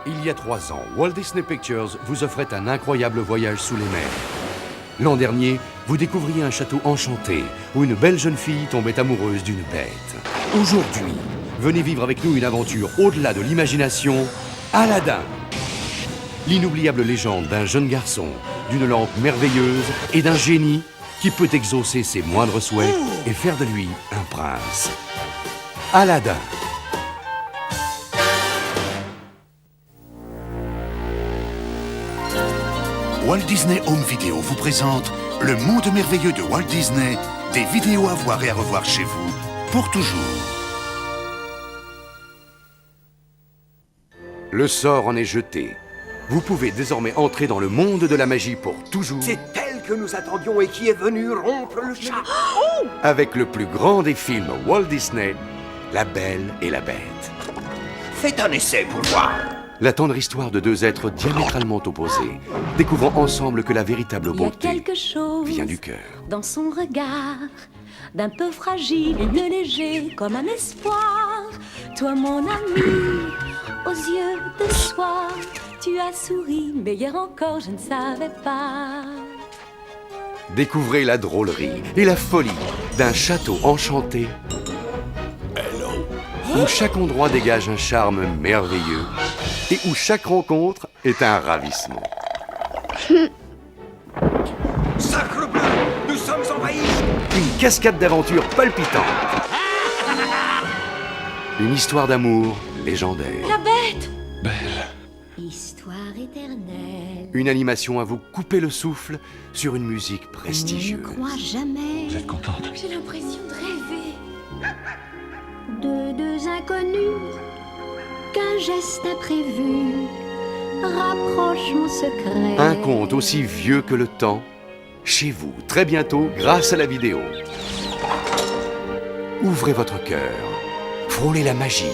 Il y a 3 ans, Walt Disney Pictures vous offrait un incroyable voyage sous les mers. L'an dernier, vous découvriez un château enchanté où une belle jeune fille tombait amoureuse d'une bête. Aujourd'hui, venez vivre avec nous une aventure au-delà de l'imagination, Aladdin. L'inoubliable légende d'un jeune garçon, d'une lampe merveilleuse et d'un génie qui peut exaucer ses moindres souhaits et faire de lui un prince. Aladdin. Walt Disney Home Video vous présente le monde merveilleux de Walt Disney, des vidéos à voir et à revoir chez vous, pour toujours. Le sort en est jeté. Vous pouvez désormais entrer dans le monde de la magie pour toujours. C'est elle que nous attendions et qui est venue rompre le charme. Avec le plus grand des films Walt Disney, La Belle et la Bête. Faites un essai pour voir. La tendre histoire de deux êtres diamétralement opposés, découvrant ensemble que la véritable Il y a beauté quelque chose vient du cœur. dans son regard, d'un peu fragile et de léger comme un espoir. Toi mon ami, aux yeux de soie, tu as souri, mais hier encore je ne savais pas. Découvrez la drôlerie et la folie d'un château enchanté où chaque endroit dégage un charme merveilleux et où chaque rencontre est un ravissement. Sacrebleu, nous sommes envahis. Une cascade d'aventures palpitantes. Une histoire d'amour légendaire. La bête! Histoire éternelle. Une animation à vous couper le souffle sur une musique Je prestigieuse. ne crois jamais. Vous êtes contente? J'ai l'impression de rêver. Deux inconnus, qu'un geste imprévu rapproche mon secret. Un conte aussi vieux que le temps, chez vous, très bientôt, grâce à la vidéo. Ouvrez votre cœur, frôlez la magie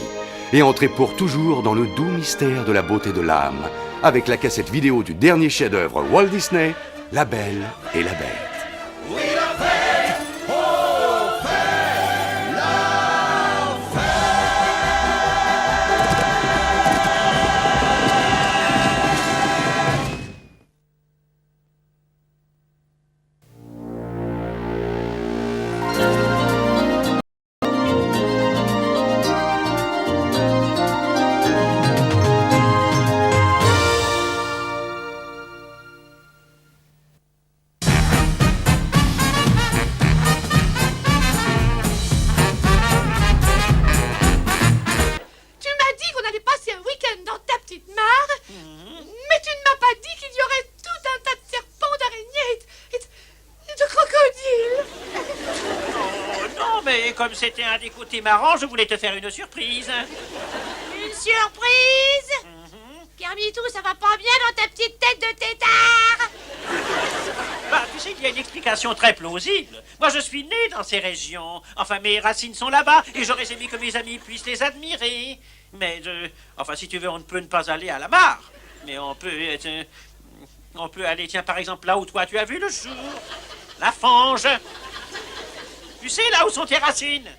et entrez pour toujours dans le doux mystère de la beauté de l'âme avec la cassette vidéo du dernier chef-d'œuvre Walt Disney, La Belle et la Bête. Tu m'as dit qu'on allait passer un week-end dans ta petite mare, mais tu ne m'as pas dit qu'il y aurait tout un tas de serpents, d'araignées et de crocodiles. Oh non, mais comme c'était un des côtés marrants, je voulais te faire une surprise. Une surprise. Kermitou, ça va pas bien dans ta petite tête de tétard. Bah, tu sais qu'il y a une explication très plausible. Moi, je suis né dans ces régions. Enfin, mes racines sont là-bas et j'aurais aimé que mes amis puissent les admirer. Mais, enfin, si tu veux, on ne peut ne pas aller à la mare. Mais on peut aller, tiens, par exemple, là où toi tu as vu le jour. La fange. Tu sais, là où sont tes racines.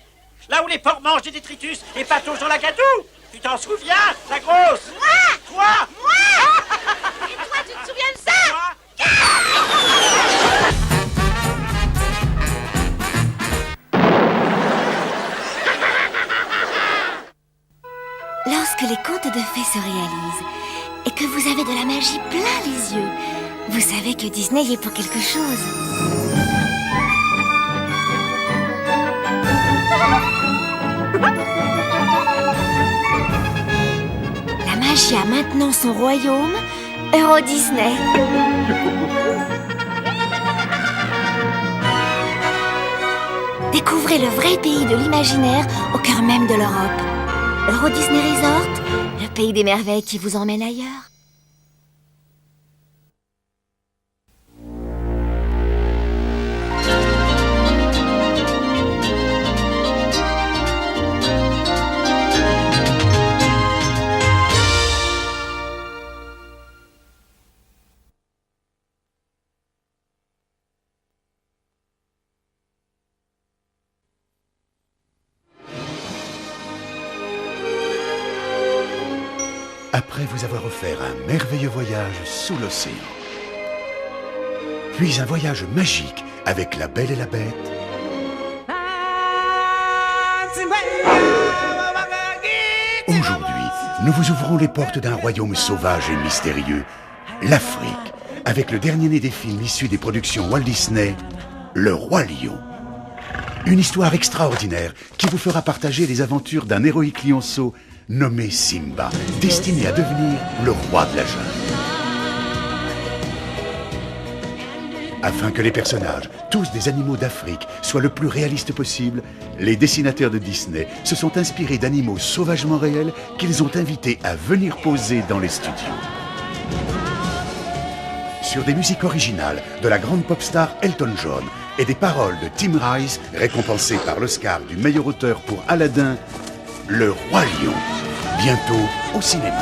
Là où les porcs mangent des détritus et patauchent dans la gadoue. Tu t'en souviens, la grosse? Moi. Toi? Et toi, tu te souviens de ça? Toi? Lorsque les contes de fées se réalisent et que vous avez de la magie plein les yeux, vous savez que Disney y est pour quelque chose. La magie a maintenant son royaume, Euro Disney. Découvrez le vrai pays de l'imaginaire au cœur même de l'Europe. Euro Disney Resort, le pays des merveilles qui vous emmène ailleurs. après vous avoir offert un merveilleux voyage sous l'océan. Puis un voyage magique avec la Belle et la Bête. Aujourd'hui, nous vous ouvrons les portes d'un royaume sauvage et mystérieux, l'Afrique, avec le dernier-né des films issus des productions Walt Disney, Le Roi Lion. Une histoire extraordinaire qui vous fera partager les aventures d'un héroïque lionceau nommé Simba, destiné à devenir le roi de la jungle. Afin que les personnages, tous des animaux d'Afrique, soient le plus réalistes possible, les dessinateurs de Disney se sont inspirés d'animaux sauvagement réels qu'ils ont invités à venir poser dans les studios. Sur des musiques originales de la grande pop star Elton John et des paroles de Tim Rice, récompensé par l'Oscar du meilleur auteur pour Aladdin, Le Roi Lion, bientôt au cinéma.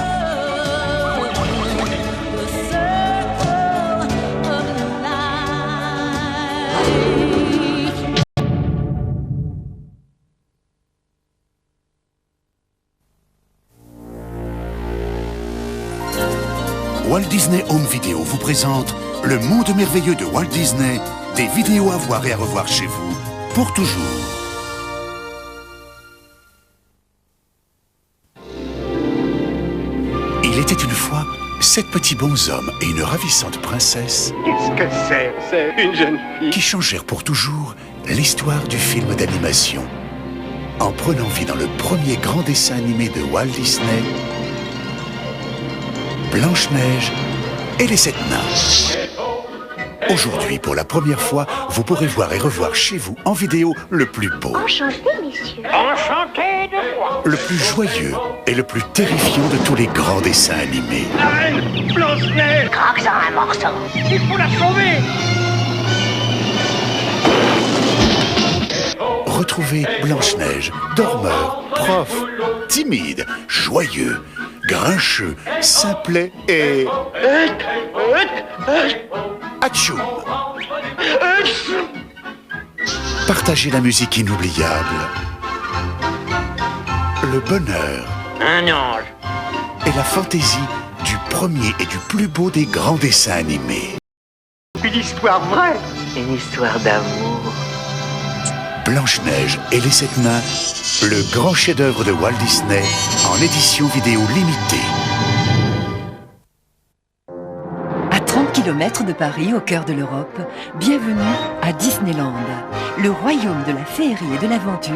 Walt Disney Home Video vous présente Le monde merveilleux de Walt Disney, des vidéos à voir et à revoir chez vous, pour toujours. Il était une fois 7 petits bonshommes et une ravissante princesse. Qu'est-ce que c'est? C'est une jeune fille. Qui changèrent pour toujours l'histoire du film d'animation. En prenant vie dans le premier grand dessin animé de Walt Disney, Blanche-Neige et les 7 nains. Aujourd'hui, pour la première fois, vous pourrez voir et revoir chez vous en vidéo le plus beau. Enchanté, messieurs. Enchanté de quoi? Le plus joyeux et le plus terrifiant de tous les grands dessins animés. La reine Blanche-Neige. Croque-en un morceau. Il faut la sauver. Retrouvez Blanche-Neige, dormeur, prof, timide, joyeux, grincheux, simplet et... Atchoum. Partagez la musique inoubliable, le bonheur Un ange. et la fantaisie du premier et du plus beau des grands dessins animés. Une histoire vraie. Une histoire d'amour. Blanche-Neige et les 7 nains, le grand chef-d'œuvre de Walt Disney en édition vidéo limitée. À 30 km de Paris, au cœur de l'Europe, bienvenue à Disneyland, le royaume de la féerie et de l'aventure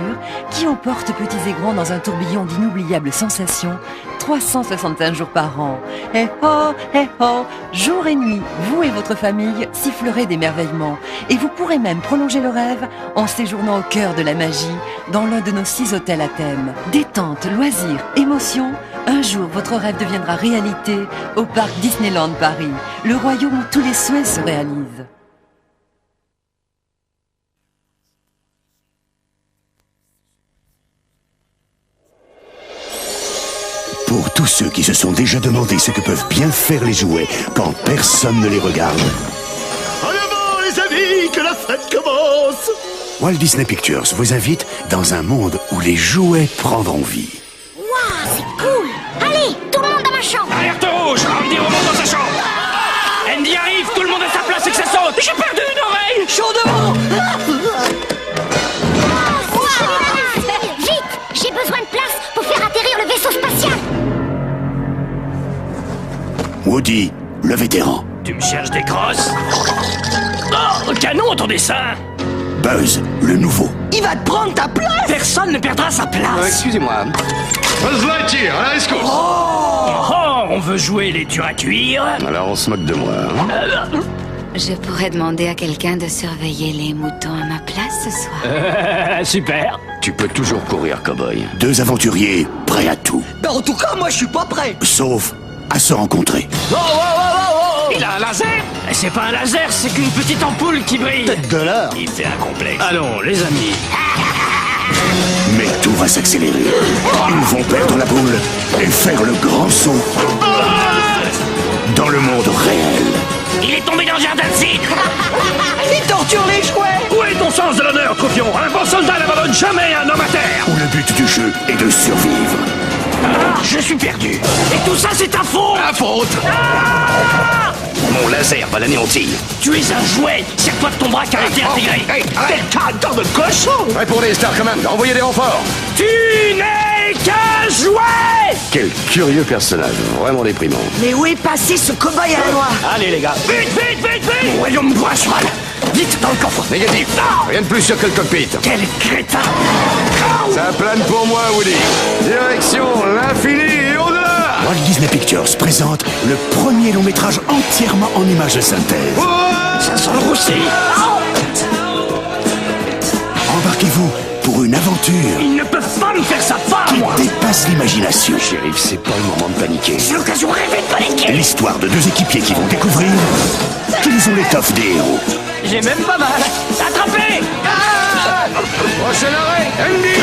qui emporte petits et grands dans un tourbillon d'inoubliables sensations 365 jours par an. Eh oh, jour et nuit, vous et votre famille sifflerez d'émerveillement et vous pourrez même prolonger le rêve en séjournant au cœur de la magie dans l'un de nos 6 hôtels à thème. Détente, loisirs, émotion, un jour votre rêve deviendra réalité au parc Disneyland Paris, le royaume où tous les souhaits se réalisent. Pour tous ceux qui se sont déjà demandé ce que peuvent bien faire les jouets quand personne ne les regarde. En avant les amis, que la fête commence! Walt Disney Pictures vous invite dans un monde où les jouets prendront vie. Waouh, c'est cool. Allez, tout le monde dans ma chambre. Alerte rouge, Andy remonte dans sa chambre. Andy arrive, tout le monde à sa place et que ça saute. J'ai perdu une oreille. Chaud devant. Vite, j'ai besoin de place pour faire atterrir le vaisseau spatial. Woody, le vétéran. Tu me cherches des crosses? Oh, canon ton dessin. Buzz, le nouveau. Il va te prendre ta place. Personne ne perdra sa place. Excusez-moi. Buzz Lightyear, à la rescousse! Oh, on veut jouer les durs à cuire. Alors on se moque de moi. Je pourrais demander à quelqu'un de surveiller les moutons à ma place ce soir. Super. Tu peux toujours courir, cow-boy. 2 aventuriers prêts à tout. Ben, en tout cas, moi je suis pas prêt. Sauf à se rencontrer. Oh. Il a un laser. C'est pas un laser, c'est qu'une petite ampoule qui brille. Tête de l'art! Il fait un complexe. Allons, les amis. Mais tout va s'accélérer. Ils vont perdre la boule et faire le grand saut dans le monde réel. Il est tombé dans le jardin de cidre. Il torture les jouets. Où est ton sens de l'honneur, Troupion? Un bon soldat n'abandonne jamais un homme à terre. Où le but du jeu est de survivre. je suis perdu. Et tout ça, c'est ta faute. La faute. Mon laser va l'anéantir. Tu es un jouet. Sers-toi de ton bras caractère intégré. Quel caractère de cochon. Prêt pour les Star Command, envoyez des renforts. Tu n'es qu'un jouet. Quel curieux personnage, vraiment déprimant. Mais où est passé ce cobaye à la noix? Allez, les gars. Vite, vite, vite, vite. Mon royaume doit à cheval. Vite, dans le coffre. Négatif. Rien de plus sûr que le cockpit. Quel crétin. Ça plane pour moi, Woody. Direction l'infini et au-delà. Walt Disney Pictures présente le premier long métrage entièrement en images de synthèse. Ça sent le roussi. Embarquez-vous pour une aventure Ils ne peuvent pas me faire ça, pas qui moi. dépasse l'imagination. Shérif, c'est pas le moment de paniquer. C'est l'occasion rêvée de paniquer. L'histoire de deux équipiers qui vont découvrir qu'ils ont l'étoffe des héros. J'ai même pas mal. Attrapez. Prochain arrêt, Andy.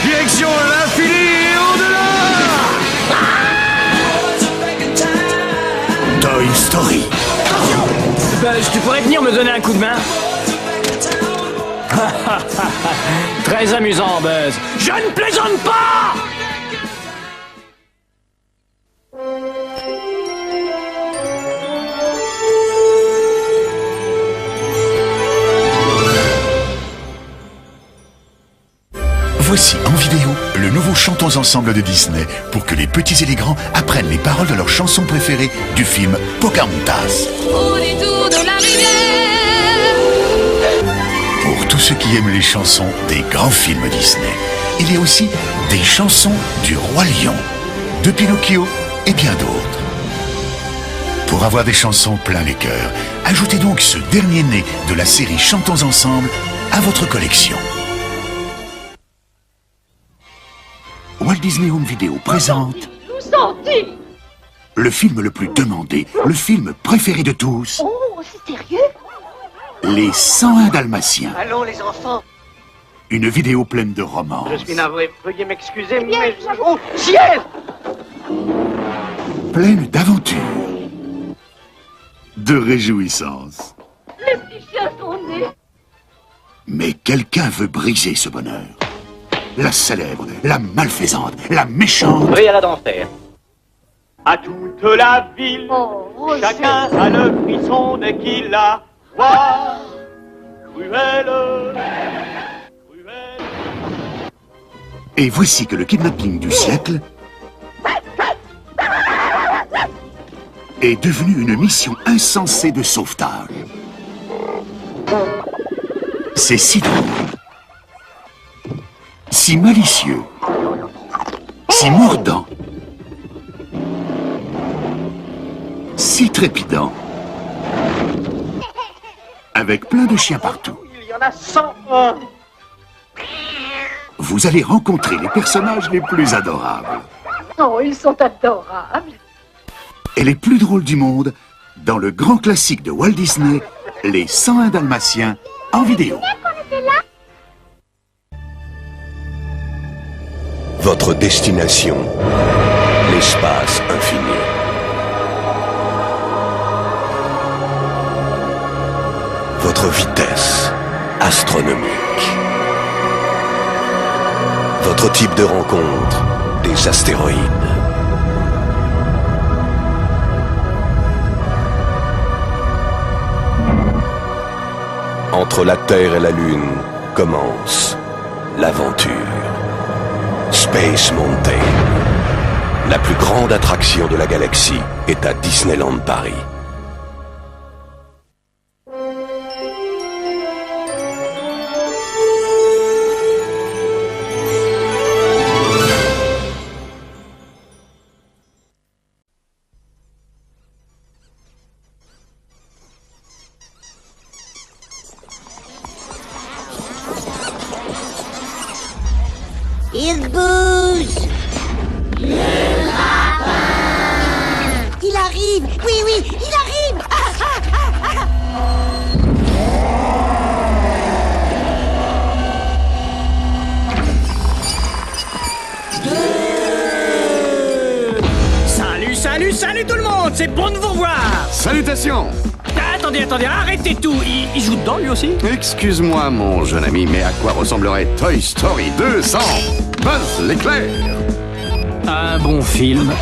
Direction l'infini et au-delà. Toy Story. Buzz, tu pourrais venir me donner un coup de main? Très amusant, Buzz. Je ne plaisante pas. Voici en vidéo le nouveau Chantons Ensemble de Disney pour que les petits et les grands apprennent les paroles de leurs chansons préférées du film Pocahontas. Au détour de la rivière. Pour tous ceux qui aiment les chansons des grands films Disney, il y a aussi des chansons du Roi Lion, de Pinocchio et bien d'autres. Pour avoir des chansons plein les cœurs, ajoutez donc ce dernier né de la série Chantons Ensemble à votre collection. Walt Disney Home Video présente le film le plus demandé, le film préféré de tous. Oh, c'est sérieux? Les 101 Dalmatiens. Allons, les enfants. Une vidéo pleine de romance. Je suis navré. Veuillez m'excuser, mais... Oh, ciel! Pleine d'aventures. De réjouissances. Les petits chiens sont nés. Mais quelqu'un veut briser ce bonheur. La célèbre, la malfaisante, la méchante. Briella d'enfer. À toute la ville, chacun a le frisson dès qu'il la voit. Cruelle, cruelle. Et voici que le kidnapping du siècle est devenu une mission insensée de sauvetage. C'est si drôle, si malicieux, si mordant, si trépidant, avec plein de chiens partout. Il y en a 101. Vous allez rencontrer les personnages les plus adorables Oh, ils sont adorables. et les plus drôles du monde dans le grand classique de Walt Disney, les 101 Dalmatiens en vidéo. Votre destination, l'espace infini. Votre vitesse, astronomique. Votre type de rencontre, des astéroïdes. Entre la Terre et la Lune commence l'aventure. Space Mountain. La plus grande attraction de la galaxie est à Disneyland Paris. Il bouge. Le lapin. Il arrive. Oui, oui, il arrive. Salut, salut, salut tout le monde. C'est bon de vous voir. Salutations. Attendez, arrêtez tout. Il joue dedans lui aussi? Excuse-moi, mon jeune ami, mais à quoi ressemblerait Toy Story 200 Buzz l'éclair? Un bon bon film.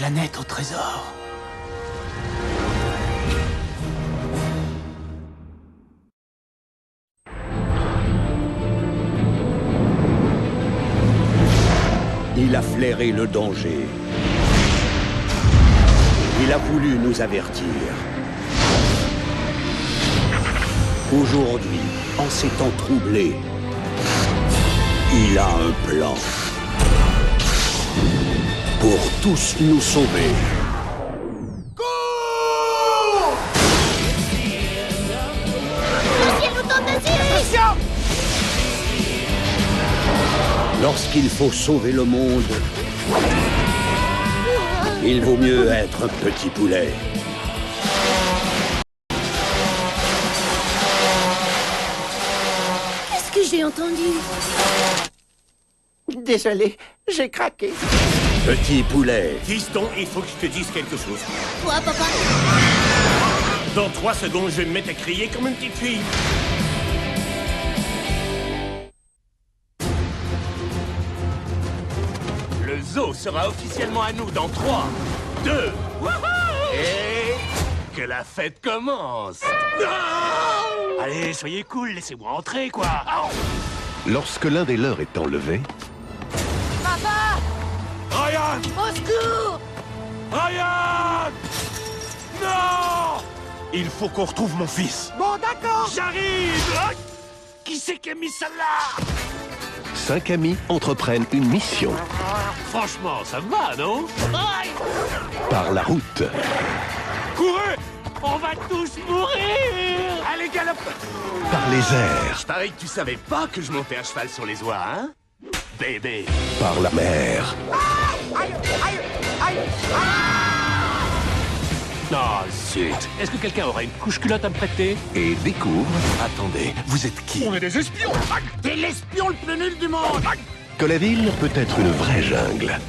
planète au trésor. Il a flairé le danger. Il a voulu nous avertir. Aujourd'hui, en ces temps troublés, il a un plan. Pour tous nous sauver. Le ciel nous tombe dessus! Attention! Lorsqu'il faut sauver le monde, il vaut mieux être un petit poulet. Qu'est-ce que j'ai entendu? Désolé, j'ai craqué. Petit poulet. Fiston, il faut que je te dise quelque chose. Quoi, papa? Dans 3 secondes, je vais me mettre à crier comme une petite fille. Le zoo sera officiellement à nous dans 3, 2, et que la fête commence. Allez, soyez cool, laissez-moi entrer, quoi. Lorsque l'un des leurs est enlevé, Papa! Ryan! Au secours! Ryan! Non! Il faut qu'on retrouve mon fils. Bon, d'accord. J'arrive! Ah, qui c'est qui a mis ça là? 5 amis entreprennent une mission Franchement, ça va, non? par la route, Courez! On va tous mourir! Allez, galope! par les airs, Je parie que tu savais pas que je montais à cheval sur les oies, hein? Bébé! par la mer, Ah, zut. Est-ce que quelqu'un aurait une couche-culotte à me prêter? et découvre Attendez, vous êtes qui? On est des espions! T'es l'espion le plus nul du monde! que la ville peut être une vraie jungle.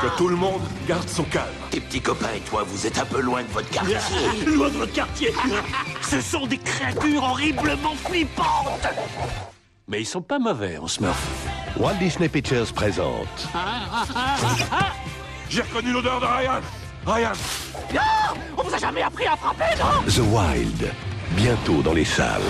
Que tout le monde garde son calme. Tes petits copains et toi, vous êtes un peu loin de votre quartier. Loin de votre quartier? Ce sont des créatures horriblement flippantes! Mais ils sont pas mauvais, on Smurf. Walt Disney Pictures présente J'ai reconnu l'odeur de Ryan! Ryan! Non! On vous a jamais appris à frapper, non? The Wild, bientôt dans les salles.